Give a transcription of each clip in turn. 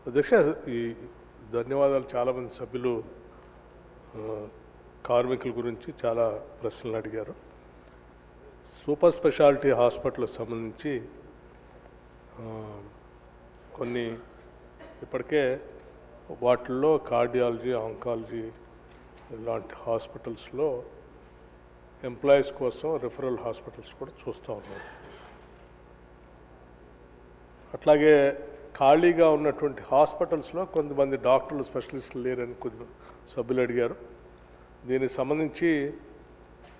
అధ్యక్ష, ఈ ధన్యవాదాలు. చాలామంది సభ్యులు కార్మికుల గురించి చాలా ప్రశ్నలు అడిగారు. సూపర్ స్పెషాలిటీ హాస్పిటల్కి సంబంధించి కొన్ని ఇప్పటికే వాటిల్లో కార్డియాలజీ, ఆంకాలజీ ఇలాంటి హాస్పిటల్స్లో ఎంప్లాయీస్ కోసం రిఫరల్ హాస్పిటల్స్ కూడా చూస్తూ ఉన్నారు. అట్లాగే ఖాళీగా ఉన్నటువంటి హాస్పిటల్స్లో కొంతమంది డాక్టర్లు, స్పెషలిస్టులు లేరని కొద్ది సభ్యులు అడిగారు. దీనికి సంబంధించి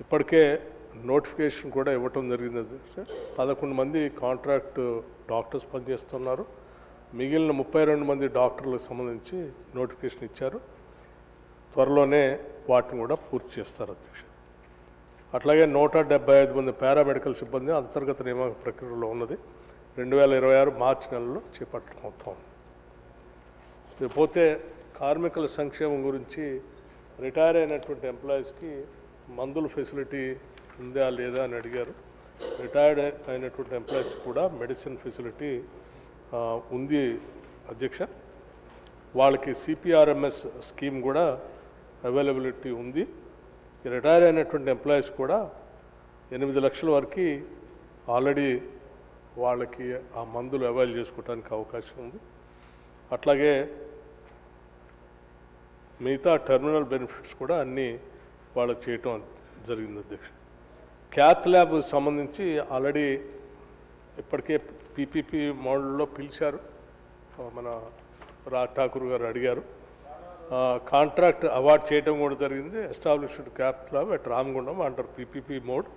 ఇప్పటికే నోటిఫికేషన్ కూడా ఇవ్వటం జరిగింది. 11 మంది కాంట్రాక్ట్ డాక్టర్స్ పనిచేస్తున్నారు. మిగిలిన 32 మంది డాక్టర్లకు సంబంధించి నోటిఫికేషన్ ఇచ్చారు. త్వరలోనే వాటిని కూడా పూర్తి చేస్తారు అధ్యక్ష. అట్లాగే 175 మంది పారామెడికల్ సిబ్బంది అంతర్గత నియామక ప్రక్రియలో ఉన్నది. 2026 మార్చి నెలలో చేపట్టడం అవుతాం. పోతే కార్మికుల సంక్షేమం గురించి రిటైర్ అయినటువంటి ఎంప్లాయీస్కి మందుల ఫెసిలిటీ ఉందా లేదా అని అడిగారు. రిటైర్డ్ అయినటువంటి ఎంప్లాయీస్ కూడా మెడిసిన్ ఫెసిలిటీ ఉంది అధ్యక్ష. వాళ్ళకి సిపిఆర్ఎంఎస్ స్కీమ్ కూడా అవైలబిలిటీ ఉంది. రిటైర్ అయినటువంటి ఎంప్లాయీస్ కూడా 8 లక్షల వరకు ఆల్రెడీ వాళ్ళకి ఆ మందులు అవైల్ చేసుకోవడానికి అవకాశం ఉంది. అట్లాగే మిగతా టెర్మినల్ బెనిఫిట్స్ కూడా అన్నీ వాళ్ళు చేయటం జరిగింది అధ్యక్ష. క్యాత్ ల్యాబ్ సంబంధించి ఆల్రెడీ ఇప్పటికే పీపీపీ మోడల్లో పిలిచారు. మన రాజ్ ఠాకూర్ గారు అడిగారు. కాంట్రాక్ట్ అవార్డ్ చేయడం కూడా జరిగింది. Established cath lab at Ramagundam under PPP mode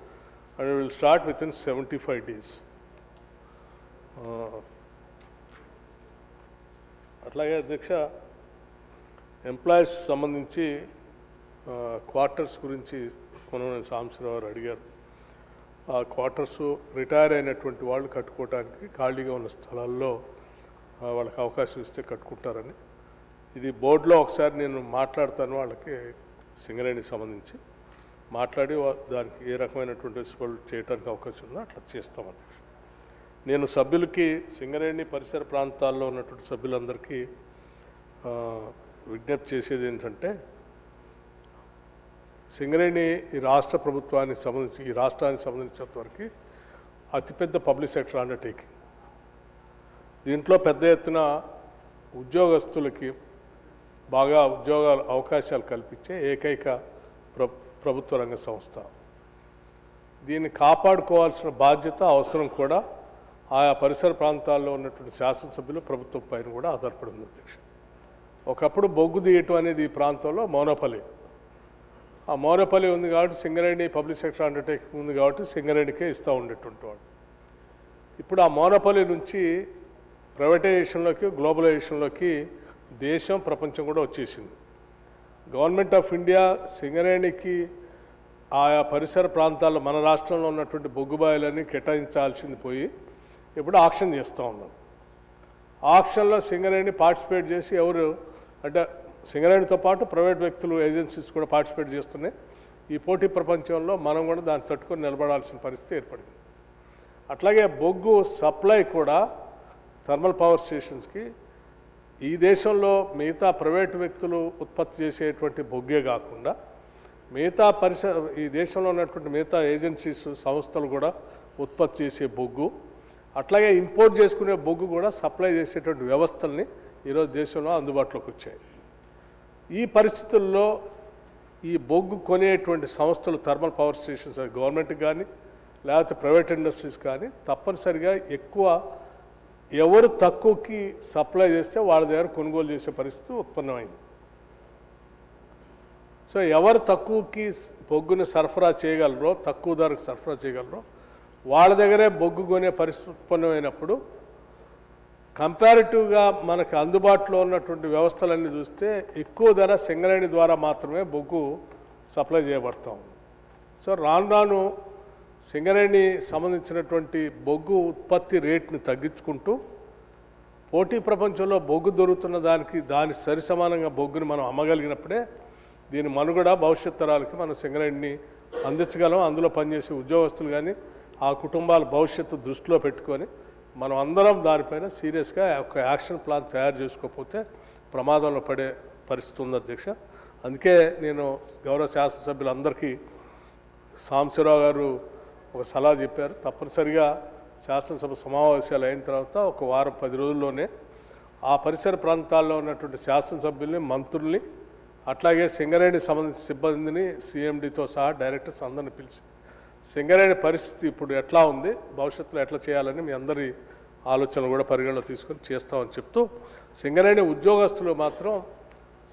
and will start with in 75 days. అట్లాగే అధ్యక్ష, ఎంప్లాయీస్ సంబంధించి క్వార్టర్స్ గురించి కొనవని సాంబశివరావు గారు అడిగారు. ఆ క్వార్టర్స్ రిటైర్ అయినటువంటి వాళ్ళు కట్టుకోవడానికి ఖాళీగా ఉన్న స్థలాల్లో వాళ్ళకి అవకాశం ఇస్తే కట్టుకుంటారని, ఇది బోర్డులో ఒకసారి నేను మాట్లాడతాను. వాళ్ళకి సింగరేణికి సంబంధించి మాట్లాడి దానికి ఏ రకమైనటువంటి రెస్పాన్స్ చేయడానికి అవకాశం ఉందో అట్లా చేస్తాం అధ్యక్ష. నేను సభ్యులకి, సింగరేణి పరిసర ప్రాంతాల్లో ఉన్నటువంటి సభ్యులందరికీ విజ్ఞప్తి చేసేది ఏంటంటే, సింగరేణి ఈ రాష్ట్ర ప్రభుత్వానికి సంబంధించి, ఈ రాష్ట్రానికి సంబంధించినంత వరకు అతిపెద్ద పబ్లిక్ సెక్టర్ అండర్టేకింగ్. దీంట్లో పెద్ద ఎత్తున ఉద్యోగస్తులకి బాగా ఉద్యోగాల అవకాశాలు కల్పించే ఏకైక ప్రభుత్వ రంగ సంస్థ. దీన్ని కాపాడుకోవాల్సిన బాధ్యత, అవసరం కూడా ఆయా పరిసర ప్రాంతాల్లో ఉన్నటువంటి శాసనసభ్యులు, ప్రభుత్వం పైన కూడా ఆధారపడి ఉంది అధ్యక్ష. ఒకప్పుడు బొగ్గు తీయటం అనేది ఈ ప్రాంతంలో మోనోపలి. ఆ మోనోపలి ఉంది కాబట్టి సింగరేణి పబ్లిక్ సెక్టర్ అండర్టేకింగ్ ఉంది కాబట్టి సింగరేణికే ఇస్తూ ఉండేటువంటి వాడు. ఇప్పుడు ఆ మోనోపలి నుంచి ప్రైవేటైజేషన్లోకి, గ్లోబలైజేషన్లోకి దేశం, ప్రపంచం కూడా వచ్చేసింది. గవర్నమెంట్ ఆఫ్ ఇండియా సింగరేణికి ఆయా పరిసర ప్రాంతాల్లో మన రాష్ట్రంలో ఉన్నటువంటి బొగ్గుబాయిలన్నీ కేటాయించాల్సింది పోయి ఇప్పుడు ఆక్షన్ చేస్తూ ఉన్నాం. ఆక్షన్లో సింగరేణి పార్టిసిపేట్ చేసి, ఎవరు అంటే సింగరేణితో పాటు ప్రైవేట్ వ్యక్తులు, ఏజెన్సీస్ కూడా పార్టిసిపేట్ చేస్తున్నాయి. ఈ పోటీ ప్రపంచంలో మనం కూడా దాన్ని తట్టుకొని నిలబడాల్సిన పరిస్థితి ఏర్పడింది. అట్లాగే బొగ్గు సప్లై కూడా థర్మల్ పవర్ స్టేషన్స్కి ఈ దేశంలో మిగతా ప్రైవేటు వ్యక్తులు ఉత్పత్తి చేసేటువంటి బొగ్గే కాకుండా మిగతా ఈ దేశంలో ఉన్నటువంటి మిగతా ఏజెన్సీస్, సంస్థలు కూడా ఉత్పత్తి చేసే బొగ్గు, అట్లాగే ఇంపోర్ట్ చేసుకునే బొగ్గు కూడా సప్లై చేసేటువంటి వ్యవస్థల్ని ఈరోజు దేశంలో అందుబాటులోకి వచ్చాయి. ఈ పరిస్థితుల్లో ఈ బొగ్గు కొనేటువంటి సంస్థలు, థర్మల్ పవర్ స్టేషన్స్, గవర్నమెంట్కి కానీ లేకపోతే ప్రైవేట్ ఇండస్ట్రీస్ కానీ తప్పనిసరిగా ఎక్కువ ఎవరు తక్కువకి సప్లై చేస్తే వాళ్ళ దగ్గర కొనుగోలు చేసే పరిస్థితి ఉత్పన్నమైంది. సో ఎవరు తక్కువకి బొగ్గుని సరఫరా చేయగలరో, తక్కువ ధరకు సరఫరా చేయగలరో వాళ్ళ దగ్గరే బొగ్గు కొనే పరిస్థితి ఉత్పన్నమైనప్పుడు కంపారిటివ్గా మనకు అందుబాటులో ఉన్నటువంటి వ్యవస్థలన్నీ చూస్తే ఎక్కువ ధర సింగరేణి ద్వారా మాత్రమే బొగ్గు సప్లై చేయబడతాం. సో రాను రాను సింగరేణి సంబంధించినటువంటి బొగ్గు ఉత్పత్తి రేట్ని తగ్గించుకుంటూ పోటీ ప్రపంచంలో బొగ్గు దొరుకుతున్న దాని సరి సమానంగా బొగ్గుని మనం అమ్మగలిగినప్పుడే దీని మనుగడ, భవిష్యత్ తరాలకి మనం సింగరేణిని అందించగలం. అందులో పనిచేసే ఉద్యోగస్తులు కానీ ఆ కుటుంబాల భవిష్యత్తు దృష్టిలో పెట్టుకొని మనం అందరం దానిపైన సీరియస్గా ఒక యాక్షన్ ప్లాన్ తయారు చేసుకోకపోతే ప్రమాదంలో పడే పరిస్థితి ఉంది అధ్యక్ష. అందుకే నేను గౌరవ శాసనసభ్యులందరికీ సాంబశివరావు గారు ఒక సలహా చెప్పారు. తప్పనిసరిగా శాసనసభ సమావేశాలు అయిన తర్వాత ఒక వారం 10 రోజుల్లోనే ఆ పరిసర ప్రాంతాల్లో ఉన్నటువంటి శాసనసభ్యుల్ని, మంత్రుల్ని, అట్లాగే సింగరేణి సంబంధించిన సిబ్బందిని, సిఎండితో సహా డైరెక్టర్స్ అందరిని పిలిచి సింగరేణి పరిస్థితి ఇప్పుడు ఎట్లా ఉంది, భవిష్యత్తులో ఎట్లా చేయాలని మీ అందరి ఆలోచనలు కూడా పరిగణలో తీసుకొని చేస్తామని చెప్తూ, సింగరేణి ఉద్యోగస్తులు మాత్రం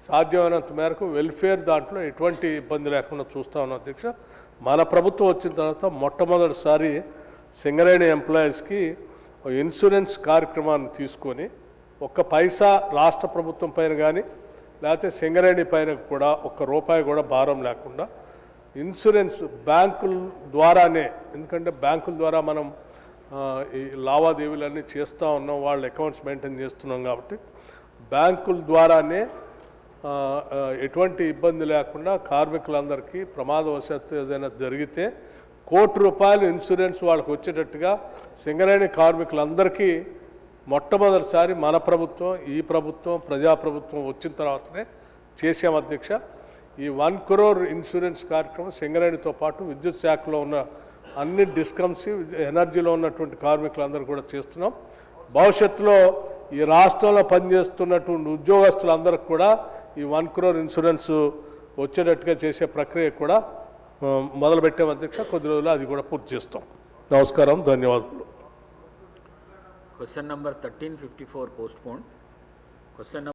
సాధ్యమైనంత మేరకు వెల్ఫేర్ దాంట్లో ఎటువంటి ఇబ్బంది లేకుండా చూస్తా ఉన్నాం అధ్యక్ష. మన ప్రభుత్వం వచ్చిన తర్వాత మొట్టమొదటిసారి సింగరేణి ఎంప్లాయీస్కి ఇన్సూరెన్స్ కార్యక్రమాన్ని తీసుకొని ఒక్క పైసా రాష్ట్ర ప్రభుత్వం పైన కానీ లేకపోతే సింగరేణి పైన కూడా ఒక్క రూపాయి కూడా భారం లేకుండా ఇన్సూరెన్స్ బ్యాంకుల ద్వారానే, ఎందుకంటే బ్యాంకుల ద్వారా మనం ఈ లావాదేవీలన్నీ చేస్తూ ఉన్నాం, వాళ్ళ అకౌంట్స్ మెయింటైన్ చేస్తున్నాం కాబట్టి బ్యాంకుల ద్వారానే ఎటువంటి ఇబ్బంది లేకుండా కార్మికులందరికీ ప్రమాదవశాత్తు ఏదైనా జరిగితే ₹1,00,00,000 ఇన్సూరెన్స్ వాళ్ళకి వచ్చేటట్టుగా సింగరేణి కార్మికులందరికీ మొట్టమొదటిసారి మన ప్రభుత్వం, ఈ ప్రభుత్వం, ప్రజాప్రభుత్వం వచ్చిన తర్వాతనే చేసాం అధ్యక్ష. ఈ 1 crore ఇన్సూరెన్స్ కార్యక్రమం సింగరేణితో పాటు విద్యుత్ శాఖలో ఉన్న అన్ని డిస్కమ్స్, ఎనర్జీలో ఉన్నటువంటి కార్మికులందరూ కూడా చేస్తున్నాం. భవిష్యత్తులో ఈ రాష్ట్రంలో పనిచేస్తున్నటువంటి ఉద్యోగస్తులందరికీ కూడా ఈ 1 crore ఇన్సూరెన్స్ వచ్చేటట్టుగా చేసే ప్రక్రియ కూడా మొదలుపెట్టాం అధ్యక్ష. కొద్ది రోజులు అది కూడా పూర్తి చేస్తాం. నమస్కారం, ధన్యవాదాలు. Question number 1354 postponed. Question number